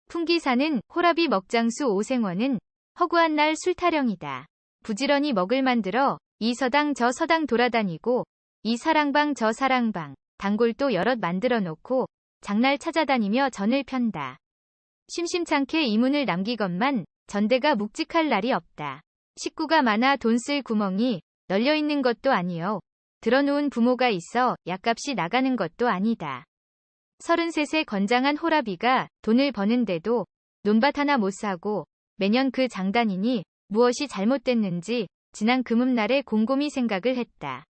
풍기 사는 호라비 먹장수 오생원은 허구한 날 술타령이다. 부지런히 먹을 만들어 이 서당 저 서당 돌아다니고 이 사랑방 저 사랑방 단골도 여럿 만들어 놓고 장날 찾아다니며 전을 편다. 심심찮게 이문을 남기건만 전대가 묵직할 날이 없다. 식구가 많아 돈 쓸 구멍이 널려있는 것도 아니요. 들어놓은 부모가 있어 약값이 나가는 것도 아니다. 33세 건장한 호라비가 돈을 버는데도 논밭 하나 못 사고 매년 그 장단이니 무엇이 잘못됐는지 지난 금음날에 곰곰이 생각을 했다.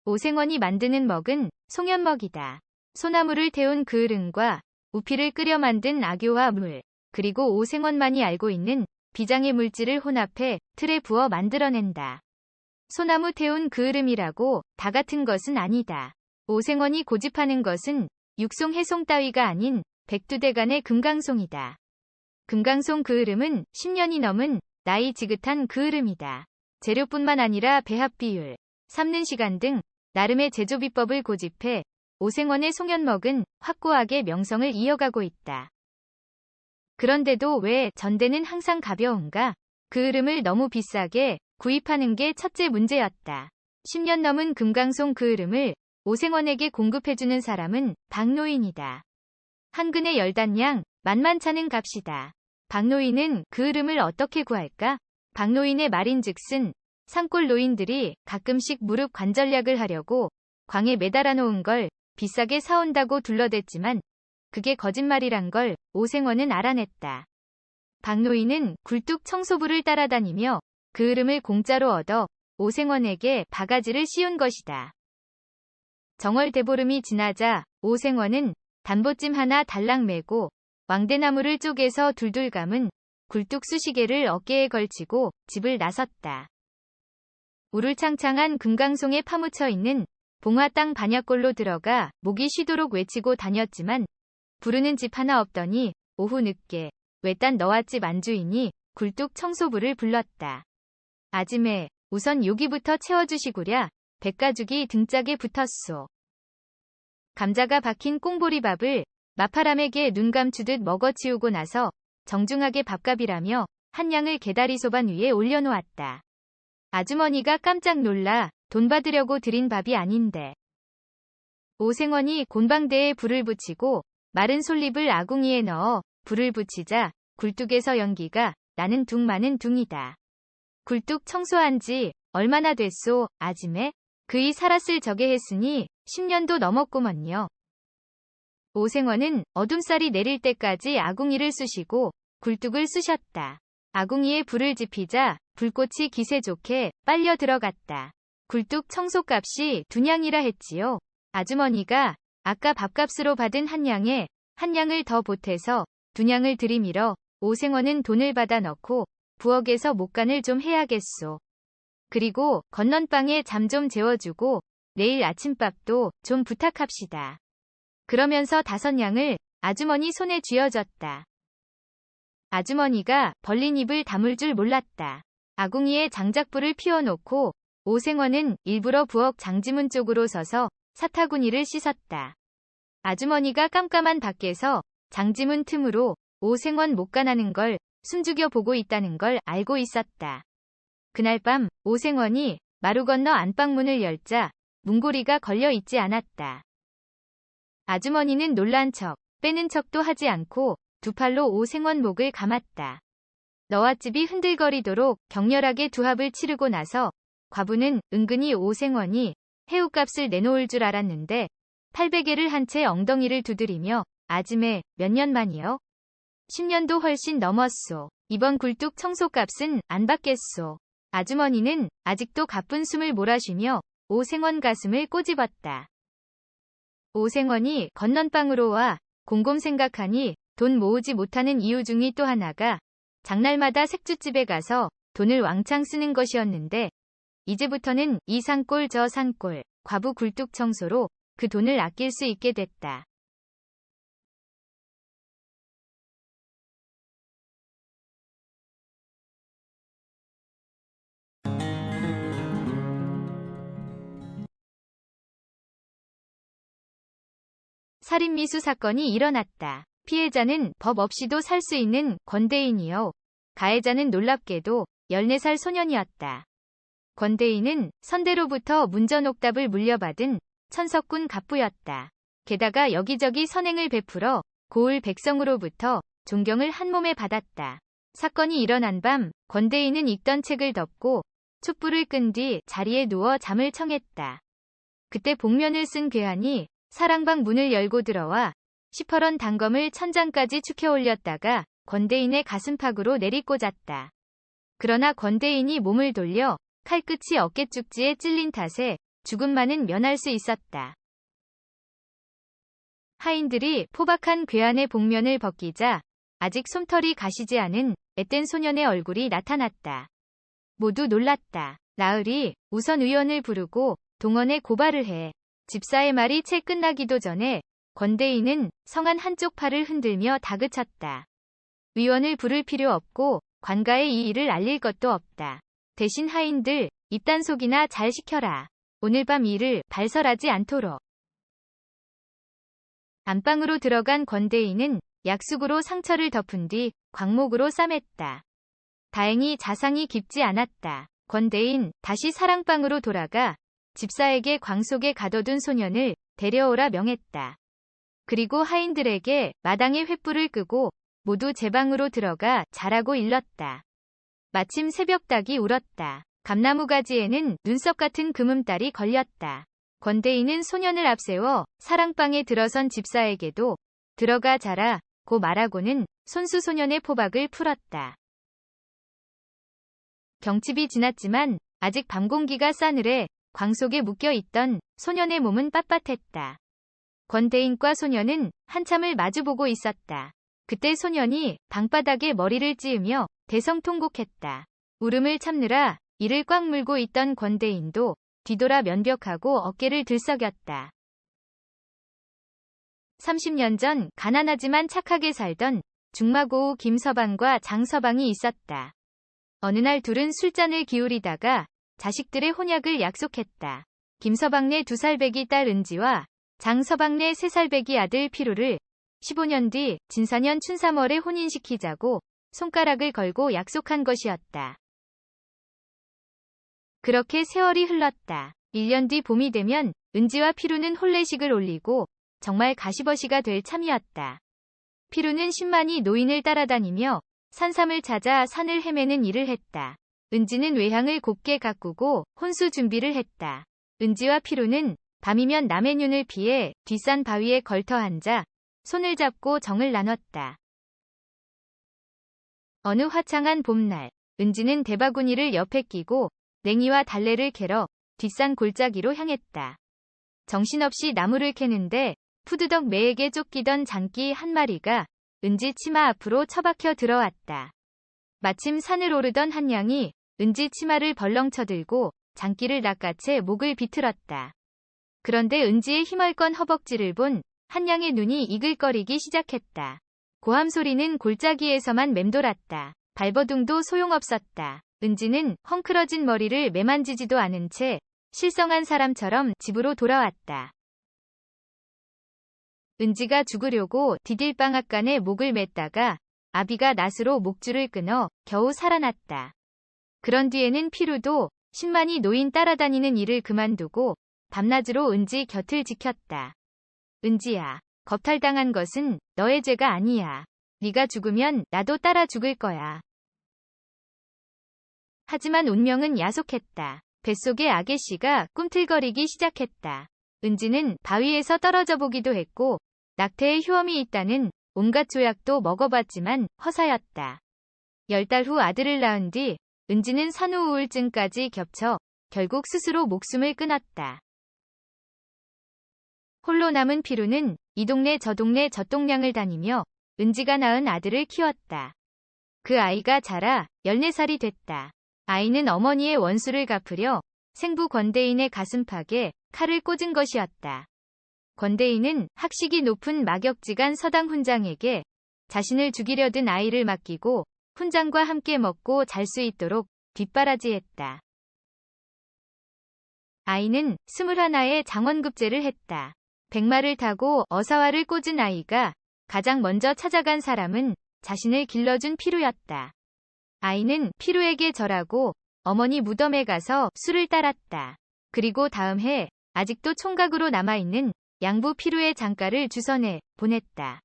오생원이 만드는 먹은 송연먹이다. 소나무를 태운 그을음과 우피를 끓여 만든 악교와 물, 그리고 오생원만이 알고 있는 비장의 물질을 혼합해 틀에 부어 만들어낸다. 소나무 태운 그을음이라고 다 같은 것은 아니다. 오생원이 고집하는 것은 육송 해송 따위가 아닌 백두대간의 금강송이다. 금강송 그을음은 10년이 넘은 나이 지긋한 그을음이다. 재료뿐만 아니라 배합 비율, 삶는 시간 등 나름의 제조 비법을 고집해 오생원의 송연먹은 확고하게 명성을 이어가고 있다. 그런데도 왜 전대는 항상 가벼운가? 그을음을 너무 비싸게 구입하는 게 첫째 문제였다. 10년 넘은 금강송 그을음을 오생원에게 공급해주는 사람은 박노인이다. 한 근에 10단량, 만만찮은 값이다. 박노인은 그을음을 어떻게 구할까? 박노인의 말인즉슨 산골 노인들이 가끔씩 무릎 관절약을 하려고 광에 매달아 놓은 걸 비싸게 사온다고 둘러댔지만 그게 거짓말이란 걸 오생원은 알아냈다. 박노인은 굴뚝 청소부를 따라다니며 그을음을 공짜로 얻어 오생원에게 바가지를 씌운 것이다. 정월 대보름이 지나자 오생원은 단보찜 하나 달랑 메고 왕대나무를 쪼개서 둘둘 감은 굴뚝 수시개를 어깨에 걸치고 집을 나섰다. 우물창창한 금강송에 파묻혀 있는 봉화 땅 반야골로 들어가 목이 쉬도록 외치고 다녔지만 부르는 집 하나 없더니 오후 늦게 외딴 너앗집 안주인이 굴뚝 청소부를 불렀다. 아지매, 우선 여기부터 채워주시구랴. 백가죽이 등짝에 붙었소. 감자가 박힌 꽁보리밥을 마파람에게 눈 감추듯 먹어치우고 나서 정중하게 밥값이라며 한 양을 개다리소반 위에 올려놓았다. 아주머니가 깜짝 놀라 돈 받으려고 드린 밥이 아닌데. 오생원이 곤방대에 불을 붙이고 마른 솔잎을 아궁이에 넣어 불을 붙이자 굴뚝에서 연기가 나는 둥마는 둥이다. 굴뚝 청소한 지 얼마나 됐소, 아지매? 그이 살았을 적에 했으니 10년도 넘었구먼요. 오생원은 어둠살이 내릴 때까지 아궁이를 쑤시고 굴뚝을 쑤셨다. 아궁이에 불을 지피자 불꽃이 기세 좋게 빨려 들어갔다. 굴뚝 청소값이 2냥이라 했지요. 아주머니가 아까 밥값으로 받은 한 양을 더 보태서 2냥을 들이밀어 오생원은 돈을 받아 넣고 부엌에서 목간을 좀 해야겠소. 그리고 건넌방에 잠 좀 재워주고 내일 아침밥도 좀 부탁합시다. 그러면서 5냥을 아주머니 손에 쥐어줬다. 아주머니가 벌린 입을 다물 줄 몰랐다. 아궁이에 장작불을 피워놓고 오생원은 일부러 부엌 장지문 쪽으로 서서 사타구니를 씻었다. 아주머니가 깜깜한 밖에서 장지문 틈으로 오생원 목간하는 걸 숨죽여 보고 있다는 걸 알고 있었다. 그날 밤 오생원이 마루 건너 안방문을 열자 문고리가 걸려 있지 않았다. 아주머니는 놀란 척, 빼는 척도 하지 않고 두 팔로 오생원 목을 감았다. 너앗집이 흔들거리도록 격렬하게 두합을 치르고 나서 과부는 은근히 오생원이 해우값을 내놓을 줄 알았는데 800개를 한 채 엉덩이를 두드리며 아지매 몇 년 만이요? 10년도 훨씬 넘었소. 이번 굴뚝 청소값은 안 받겠소. 아주머니는 아직도 가쁜 숨을 몰아쉬며 오생원 가슴을 꼬집었다. 오생원이 건넌방으로 와 곰곰 생각하니 돈 모으지 못하는 이유 중의 또 하나가 장날마다 색주집에 가서 돈을 왕창 쓰는 것이었는데 이제부터는 이 산골 저 산골 과부 굴뚝 청소로 그 돈을 아낄 수 있게 됐다. 살인미수 사건이 일어났다. 피해자는 법 없이도 살 수 있는 권대인이요. 가해자는 놀랍게도 14살 소년이었다. 권대인은 선대로부터 문전옥답을 물려받은 천석군 갑부였다. 게다가 여기저기 선행을 베풀어 고을 백성으로부터 존경을 한몸에 받았다. 사건이 일어난 밤 권대인은 읽던 책을 덮고 촛불을 끈 뒤 자리에 누워 잠을 청했다. 그때 복면을 쓴 괴한이 사랑방 문을 열고 들어와 시퍼런 단검을 천장까지 축혀 올렸다가 권대인의 가슴팍으로 내리꽂았다. 그러나 권대인이 몸을 돌려 칼끝이 어깨축지에 찔린 탓에 죽음만은 면할 수 있었다. 하인들이 포박한 괴한의 복면을 벗기자 아직 솜털이 가시지 않은 앳된 소년의 얼굴이 나타났다. 모두 놀랐다. 나으리 우선 의원을 부르고 동원에 고발을 해. 집사의 말이 채 끝나기도 전에 권대인은 성안 한쪽 팔을 흔들며 다그쳤다. 의원을 부를 필요 없고 관가에 이 일을 알릴 것도 없다. 대신 하인들 입단속이나 잘 시켜라. 오늘 밤 일을 발설하지 않도록. 안방으로 들어간 권대인은 약숙으로 상처를 덮은 뒤 광목으로 싸맸다. 다행히 자상이 깊지 않았다. 권대인 다시 사랑방으로 돌아가 집사에게 광속에 가둬둔 소년을 데려오라 명했다. 그리고 하인들에게 마당에 횃불을 끄고 모두 제 방으로 들어가 자라고 일렀다. 마침 새벽닭이 울었다. 감나무 가지에는 눈썹 같은 금음달이 걸렸다. 권대인은 소년을 앞세워 사랑방에 들어선 집사에게도 들어가 자라 고 말하고는 손수 소년의 포박을 풀었다. 경칩이 지났지만 아직 밤 공기가 싸늘해 광속에 묶여있던 소년의 몸은 빳빳했다. 권대인과 소년은 한참을 마주보고 있었다. 그때 소년이 방바닥에 머리를 찌으며 대성통곡했다. 울음을 참느라 이를 꽉 물고 있던 권대인도 뒤돌아 면벽하고 어깨를 들썩였다. 30년 전 가난하지만 착하게 살던 중마고우 김서방과 장서방이 있었다. 어느 날 둘은 술잔을 기울이다가 자식들의 혼약을 약속했다. 김서방네 2살배기 딸 은지와 장서방네 3살배기 아들 피루를 15년 뒤 진사년 춘삼월에 혼인시키자고 손가락을 걸고 약속한 것이었다. 그렇게 세월이 흘렀다. 1년 뒤 봄이 되면 은지와 피루는 혼례식을 올리고 정말 가시버시가 될 참이었다. 피루는 10만이 노인을 따라다니며 산삼을 찾아 산을 헤매는 일을 했다. 은지는 외향을 곱게 가꾸고 혼수 준비를 했다. 은지와 피루는 밤이면 남의 눈을 피해 뒷산 바위에 걸터 앉아 손을 잡고 정을 나눴다. 어느 화창한 봄날, 은지는 대바구니를 옆에 끼고 냉이와 달래를 캐러 뒷산 골짜기로 향했다. 정신없이 나무를 캐는데 푸드덕 매에게 쫓기던 장기 한 마리가 은지 치마 앞으로 처박혀 들어왔다. 마침 산을 오르던 한 양이 은지 치마를 벌렁 쳐들고 장기를 낚아채 목을 비틀었다. 그런데 은지의 희멀건 허벅지를 본 한 양의 눈이 이글거리기 시작했다. 고함 소리는 골짜기에서만 맴돌았다. 발버둥도 소용없었다. 은지는 헝클어진 머리를 매만지지도 않은 채 실성한 사람처럼 집으로 돌아왔다. 은지가 죽으려고 디딜방앗간에 목을 맸다가 아비가 낫으로 목줄을 끊어 겨우 살아났다. 그런 뒤에는 피루도 10만이 노인 따라다니는 일을 그만두고 밤낮으로 은지 곁을 지켰다. 은지야, 겁탈당한 것은 너의 죄가 아니야. 네가 죽으면 나도 따라 죽을 거야. 하지만 운명은 야속했다. 뱃속의 아게씨가 꿈틀거리기 시작했다. 은지는 바위에서 떨어져 보기도 했고 낙태에 효험이 있다는 온갖 조약도 먹어봤지만 허사였다. 10달 후 아들을 낳은 뒤 은지는 산후 우울증까지 겹쳐 결국 스스로 목숨을 끊었다. 홀로 남은 피루는 이 동네 저 동네 젖동량을 다니며 은지가 낳은 아들을 키웠다. 그 아이가 자라 14살이 됐다. 아이는 어머니의 원수를 갚으려 생부 권대인의 가슴팍에 칼을 꽂은 것이었다. 권대인은 학식이 높은 막역지간 서당 훈장에게 자신을 죽이려던 아이를 맡기고 훈장과 함께 먹고 잘 수 있도록 뒷바라지했다. 아이는 21에 장원급제를 했다. 백마를 타고 어사화를 꽂은 아이가 가장 먼저 찾아간 사람은 자신을 길러준 피루였다. 아이는 피루에게 절하고 어머니 무덤에 가서 술을 따랐다. 그리고 다음 해 아직도 총각으로 남아있는 양부 피루의 장가를 주선해 보냈다.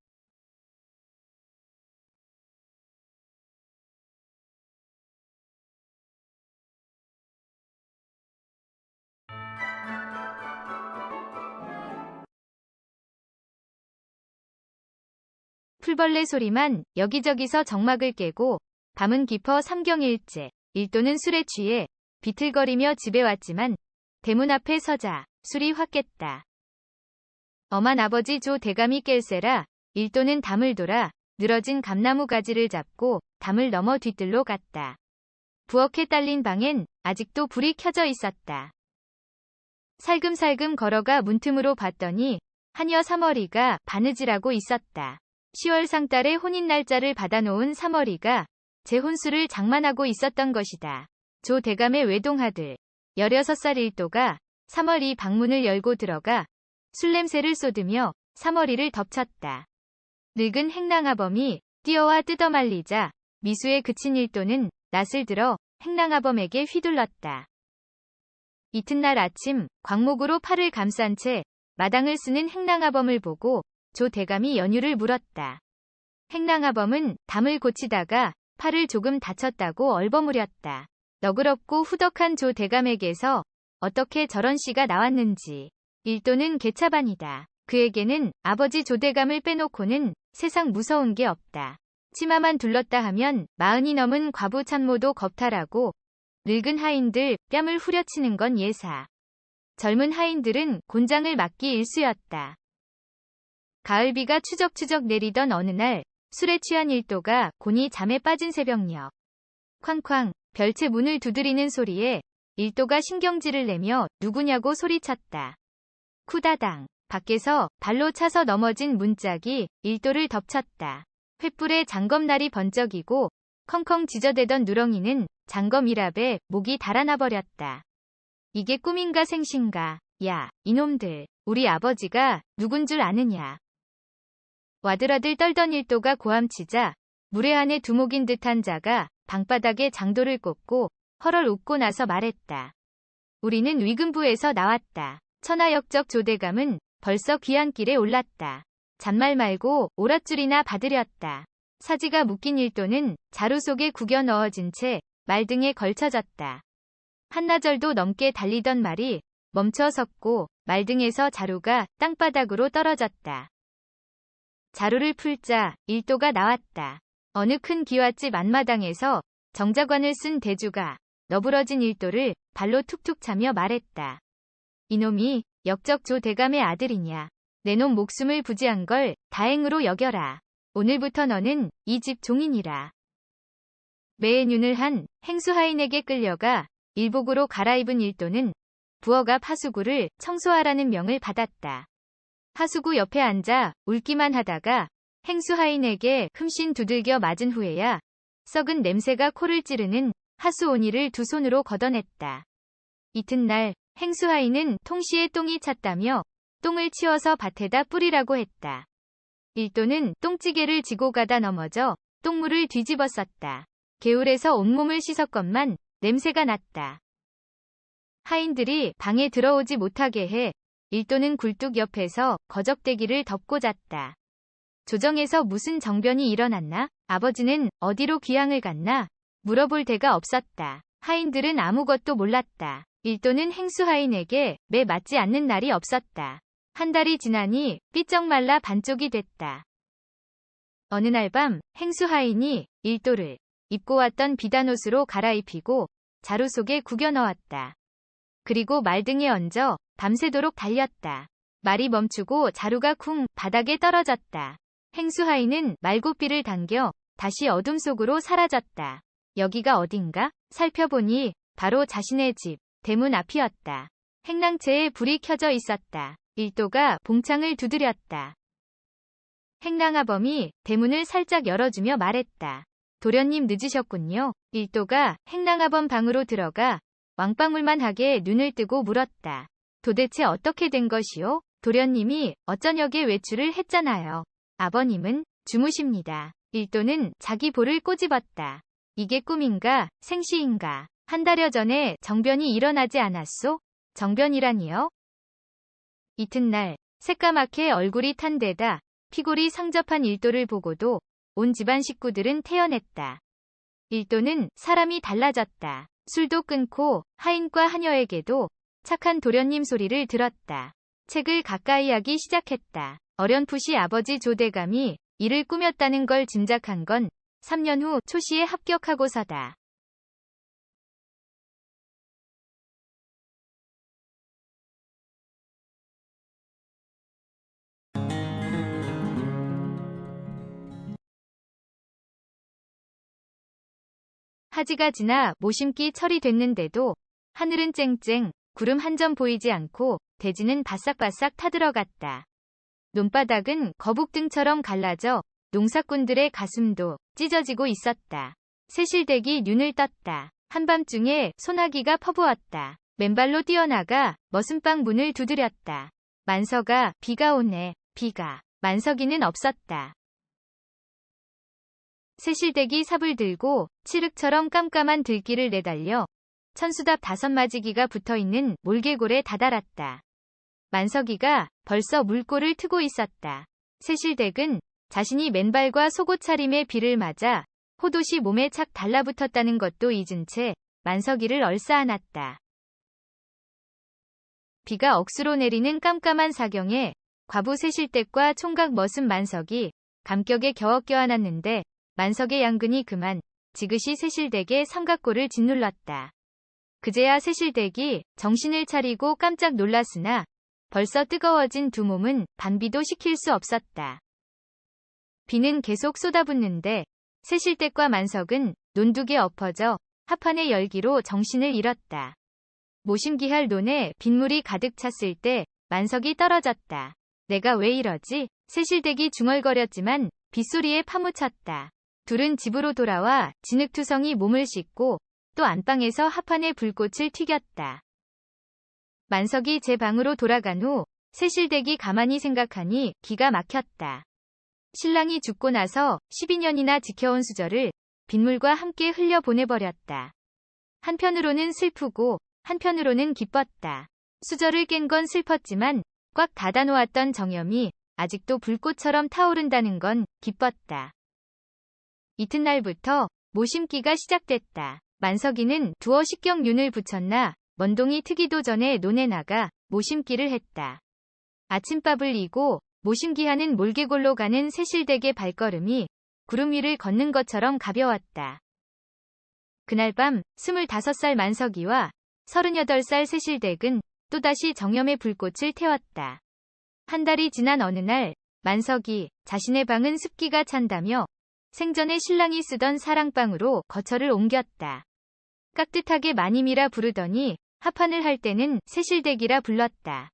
풀벌레 소리만 여기저기서 정막을 깨고 밤은 깊어 삼경일째 일도는 술에 취해 비틀거리며 집에 왔지만 대문 앞에 서자 술이 확 깼다. 엄한 아버지 조 대감이 깰세라 일도는 담을 돌아 늘어진 감나무 가지를 잡고 담을 넘어 뒤뜰로 갔다. 부엌에 딸린 방엔 아직도 불이 켜져 있었다. 살금살금 걸어가 문틈으로 봤더니 하녀 사머리가 바느질하고 있었다. 10월 상달에 혼인 날짜를 받아놓은 사머리가 재혼수를 장만하고 있었던 것이다. 조 대감의 외동아들 16살 일도가 사머리 방문을 열고 들어가 술냄새를 쏟으며 사머리를 덮쳤다. 늙은 행랑아범이 뛰어와 뜯어말리자 미수에 그친 일도는 낯을 들어 행랑아범에게 휘둘렀다. 이튿날 아침 광목으로 팔을 감싼 채 마당을 쓰는 행랑아범을 보고 조 대감이 연유를 물었다. 행랑아범은 담을 고치다가 팔을 조금 다쳤다고 얼버무렸다. 너그럽고 후덕한 조 대감에게서 어떻게 저런 씨가 나왔는지 일도는 개차반이다. 그에게는 아버지 조 대감을 빼놓고는 세상 무서운 게 없다. 치마만 둘렀다 하면 40이 넘은 과부 참모도 겁탈하고 늙은 하인들 뺨을 후려치는 건 예사. 젊은 하인들은 곤장을 맞기 일쑤였다. 가을비가 추적추적 내리던 어느 날 술에 취한 일도가 곤히 잠에 빠진 새벽녘. 쾅쾅 별채 문을 두드리는 소리에 일도가 신경질을 내며 누구냐고 소리쳤다. 쿠다당 밖에서 발로 차서 넘어진 문짝이 일도를 덮쳤다. 횃불에 장검날이 번쩍이고 컹컹 지저대던 누렁이는 장검 일압에 목이 달아나버렸다. 이게 꿈인가 생신가. 야, 이놈들. 우리 아버지가 누군 줄 아느냐. 와들와들 떨던 일도가 고함치자 무례한의 두목인 듯한 자가 방바닥에 장도를 꽂고 헐헐 웃고 나서 말했다. 우리는 위금부에서 나왔다. 천하역적 조대감은 벌써 귀향길에 올랐다. 잔말 말고 오랏줄이나 받으렸다. 사지가 묶인 일도는 자루 속에 구겨 넣어진 채 말등에 걸쳐졌다. 한나절도 넘게 달리던 말이 멈춰 섰고 말등에서 자루가 땅바닥으로 떨어졌다. 자루를 풀자 일도가 나왔다. 어느 큰 기와집 앞마당에서 정자관을 쓴 대주가 너부러진 일도를 발로 툭툭 차며 말했다. 이놈이 역적 조 대감의 아들이냐. 내 놈 목숨을 부지한 걸 다행으로 여겨라. 오늘부터 너는 이 집 종인이라. 매의 눈을 한 행수 하인에게 끌려가 일복으로 갈아입은 일도는 부엌 앞 하수구를 청소하라는 명을 받았다. 하수구 옆에 앉아 울기만 하다가 행수 하인에게 흠씬 두들겨 맞은 후에야 썩은 냄새가 코를 찌르는 하수오니를 두 손으로 걷어냈다. 이튿날 행수 하인은 통시에 똥이 찼다며 똥을 치워서 밭에다 뿌리라고 했다. 일도는 똥찌개를 지고 가다 넘어져 똥물을 뒤집어 썼다. 개울에서 온몸을 씻었건만 냄새가 났다. 하인들이 방에 들어오지 못하게 해 일도는 굴뚝 옆에서 거적대기를 덮고 잤다. 조정에서 무슨 정변이 일어났나? 아버지는 어디로 귀향을 갔나? 물어볼 데가 없었다. 하인들은 아무것도 몰랐다. 일도는 행수 하인에게 매 맞지 않는 날이 없었다. 한 달이 지나니 삐쩍 말라 반쪽이 됐다. 어느 날 밤 행수 하인이 일도를 입고 왔던 비단옷으로 갈아입히고 자루 속에 구겨 넣었다. 그리고 말등에 얹어 밤새도록 달렸다. 말이 멈추고 자루가 쿵 바닥에 떨어졌다. 행수 하인은 말고삐를 당겨 다시 어둠 속으로 사라졌다. 여기가 어딘가? 살펴보니 바로 자신의 집 대문 앞이었다. 행랑채에 불이 켜져 있었다. 일도가 봉창을 두드렸다. 행랑아범이 대문을 살짝 열어주며 말했다. 도련님 늦으셨군요. 일도가 행랑아범 방으로 들어가 왕방울만하게 눈을 뜨고 물었다. 도대체 어떻게 된 것이오? 도련님이 어쩌녁에 외출을 했잖아요. 아버님은 주무십니다. 일도는 자기 볼을 꼬집었다. 이게 꿈인가 생시인가. 한 달여 전에 정변이 일어나지 않았소? 정변이라니요? 이튿날 새까맣게 얼굴이 탄 데다 피골이 상접한 일도를 보고도 온 집안 식구들은 태연했다. 일도는 사람이 달라졌다. 술도 끊고 하인과 하녀에게도 착한 도련님 소리를 들었다. 책을 가까이 하기 시작했다. 어렴풋이 아버지 조대감이 이를 꾸몄다는 걸 짐작한 건 3년 후 초시에 합격하고서다. 하지가 지나 모심기 철이 됐는데도 하늘은 쨍쨍, 구름 한 점 보이지 않고 대지는 바싹바싹 타들어갔다. 논바닥은 거북등처럼 갈라져 농사꾼들의 가슴도 찢어지고 있었다. 새실댁이 눈을 떴다. 한밤중에 소나기가 퍼부었다. 맨발로 뛰어나가 머슴방 문을 두드렸다. 만서가 비가 오네. 비가. 만석이는 없었다. 새실댁이 삽을 들고 칠흑처럼 깜깜한 들길을 내달려 천수답 5마지기가 붙어있는 몰개골에 다다랐다. 만석이가 벌써 물꼬를 트고 있었다. 새실댁은 자신이 맨발과 속옷 차림의 비를 맞아 호도시 몸에 착 달라붙었다는 것도 잊은 채 만석이를 얼싸안았다. 비가 억수로 내리는 깜깜한 사경에 과부 새실댁과 총각 머슴 만석이 감격에 겨워 껴안았는데 만석의 양근이 그만 지그시 새실댁의 삼각골을 짓눌렀다. 그제야 새실댁이 정신을 차리고 깜짝 놀랐으나 벌써 뜨거워진 두 몸은 반비도 식힐 수 없었다. 비는 계속 쏟아붓는데 새실댁과 만석은 논둑에 엎어져 합판의 열기로 정신을 잃었다. 모심기할 논에 빗물이 가득 찼을 때 만석이 떨어졌다. 내가 왜 이러지? 새실댁이 중얼거렸지만 빗소리에 파묻혔다. 둘은 집으로 돌아와 진흙투성이 몸을 씻고 또 안방에서 합판에 불꽃을 튀겼다. 만석이 제 방으로 돌아간 후 새실댁이 가만히 생각하니 기가 막혔다. 신랑이 죽고 나서 12년이나 지켜온 수저를 빗물과 함께 흘려보내버렸다. 한편으로는 슬프고 한편으로는 기뻤다. 수저를 깬 건 슬펐지만 꽉 닫아놓았던 정염이 아직도 불꽃처럼 타오른다는 건 기뻤다. 이튿날부터 모심기가 시작됐다. 만석이는 두어 식경윤을 붙였나 먼동이 트기도 전에 논에 나가 모심기를 했다. 아침밥을 이고 모심기하는 몰개골로 가는 새실댁의 발걸음이 구름 위를 걷는 것처럼 가벼웠다. 그날 밤 25살 만석이와 38살 새실댁은 또다시 정염의 불꽃을 태웠다. 한 달이 지난 어느 날 만석이 자신의 방은 습기가 찬다며 생전에 신랑이 쓰던 사랑방으로 거처를 옮겼다. 깍듯하게 마님이라 부르더니 합판을 할 때는 새실댁이라 불렀다.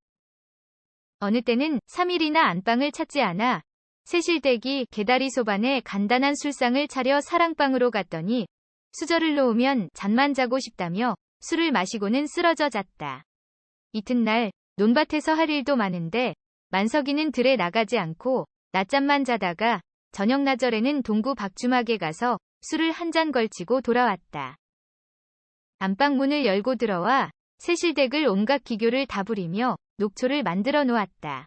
어느 때는 3일이나 안방을 찾지 않아 새실댁이 개다리 소반에 간단한 술상을 차려 사랑방으로 갔더니 수저를 놓으면 잠만 자고 싶다며 술을 마시고는 쓰러져 잤다. 이튿날 논밭에서 할 일도 많은데 만석이는 들에 나가지 않고 낮잠만 자다가 저녁 나절에는 동구 박주막에 가서 술을 한 잔 걸치고 돌아왔다. 안방 문을 열고 들어와 새실댁을 온갖 기교를 다 부리며 녹초를 만들어 놓았다.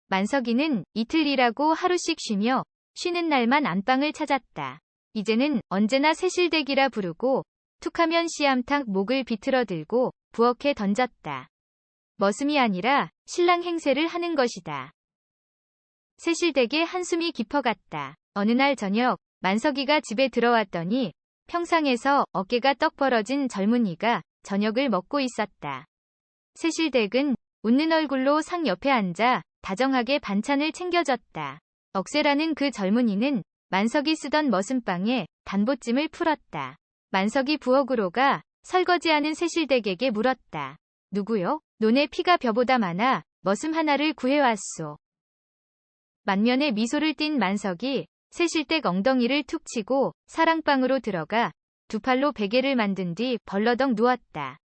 만석이는 이틀 일하고 하루씩 쉬며 쉬는 날만 안방을 찾았다. 이제는 언제나 새실댁이라 부르고 툭하면 씨암탉 목을 비틀어 들고 부엌에 던졌다. 머슴이 아니라 신랑 행세를 하는 것이다. 새실댁의 한숨이 깊어갔다. 어느 날 저녁 만석이가 집에 들어왔더니 평상에서 어깨가 떡 벌어진 젊은이가 저녁을 먹고 있었다. 새실댁은 웃는 얼굴로 상 옆에 앉아 다정하게 반찬을 챙겨줬다. 억세라는 그 젊은이는 만석이 쓰던 머슴방에 단보찜을 풀었다. 만석이 부엌으로 가 설거지하는 새실댁에게 물었다. 누구요? 논에 피가 벼보다 많아 머슴 하나를 구해왔소. 만면에 미소를 띤 만석이 새실댁 엉덩이를 툭 치고 사랑방으로 들어가 두 팔로 베개를 만든 뒤 벌러덩 누웠다.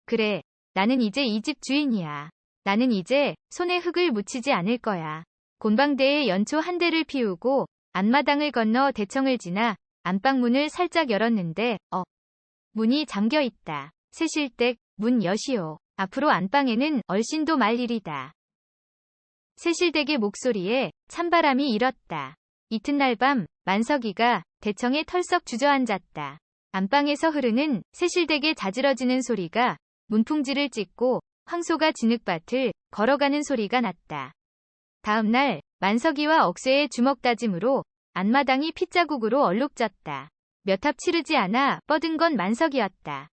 그래, 나는 이제 이 집 주인이야. 나는 이제 손에 흙을 묻히지 않을 거야. 곤방대에 연초 한 대를 피우고 앞마당을 건너 대청을 지나 안방문을 살짝 열었는데 문이 잠겨 있다. 새실댁 문 여시오. 앞으로 안방에는 얼씬도 말 일이다. 새실댁의 목소리에 찬바람이 일었다. 이튿날 밤 만석이가 대청에 털썩 주저앉았다. 안방에서 흐르는 새실댁의 자지러지는 소리가 문풍지를 찢고 황소가 진흙밭을 걸어가는 소리가 났다. 다음 날 만석이와 억새의 주먹 다짐으로 앞마당이 핏자국으로 얼룩졌다. 몇 합 치르지 않아 뻗은 건 만석이었다.